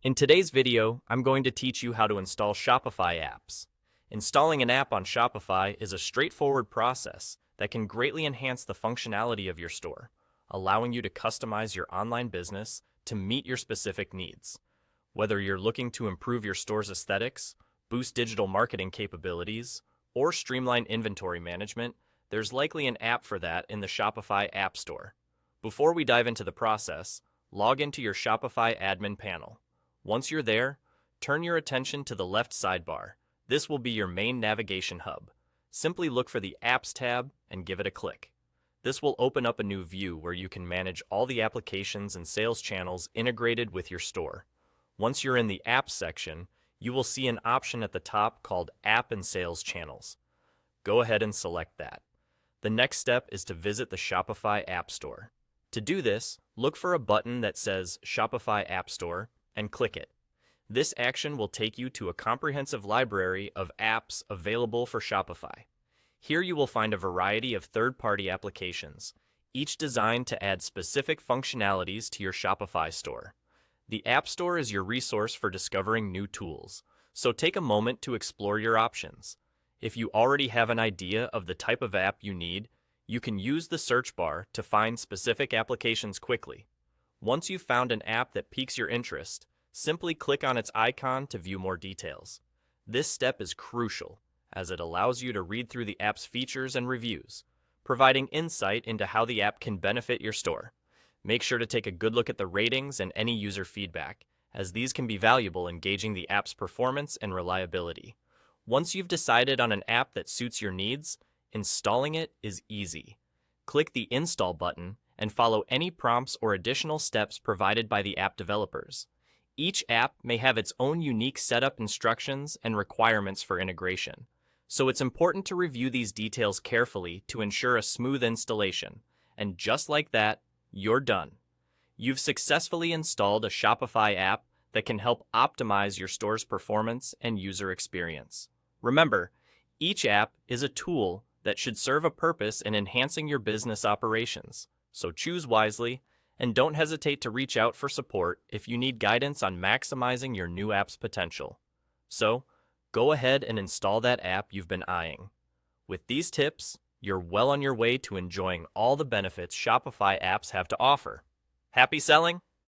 In today's video, I'm going to teach you how to install Shopify apps. Installing an app on Shopify is a straightforward process that can greatly enhance the functionality of your store, allowing you to customize your online business to meet your specific needs. Whether you're looking to improve your store's aesthetics, boost digital marketing capabilities, or streamline inventory management, there's likely an app for that in the Shopify App Store. Before we dive into the process, log into your Shopify admin panel. Once you're there, turn your attention to the left sidebar. This will be your main navigation hub. Simply look for the Apps tab and give it a click. This will open up a new view where you can manage all the applications and sales channels integrated with your store. Once you're in the Apps section, you will see an option at the top called App and Sales Channels. Go ahead and select that. The next step is to visit the Shopify App Store. To do this, look for a button that says Shopify App Store and click it. This action will take you to a comprehensive library of apps available for Shopify. Here you will find a variety of third-party applications, each designed to add specific functionalities to your Shopify store. The App Store is your resource for discovering new tools, so take a moment to explore your options. If you already have an idea of the type of app you need, you can use the search bar to find specific applications quickly. Once you've found an app that piques your interest, simply click on its icon to view more details. This step is crucial, as it allows you to read through the app's features and reviews, providing insight into how the app can benefit your store. Make sure to take a good look at the ratings and any user feedback, as these can be valuable in gauging the app's performance and reliability. Once you've decided on an app that suits your needs, installing it is easy. Click the Install button and follow any prompts or additional steps provided by the app developers. Each app may have its own unique setup instructions and requirements for integration, so it's important to review these details carefully to ensure a smooth installation. And just like that, you're done. You've successfully installed a Shopify app that can help optimize your store's performance and user experience. Remember, each app is a tool that should serve a purpose in enhancing your business operations. So choose wisely, and don't hesitate to reach out for support if you need guidance on maximizing your new app's potential. So, go ahead and install that app you've been eyeing. With these tips, you're well on your way to enjoying all the benefits Shopify apps have to offer. Happy selling?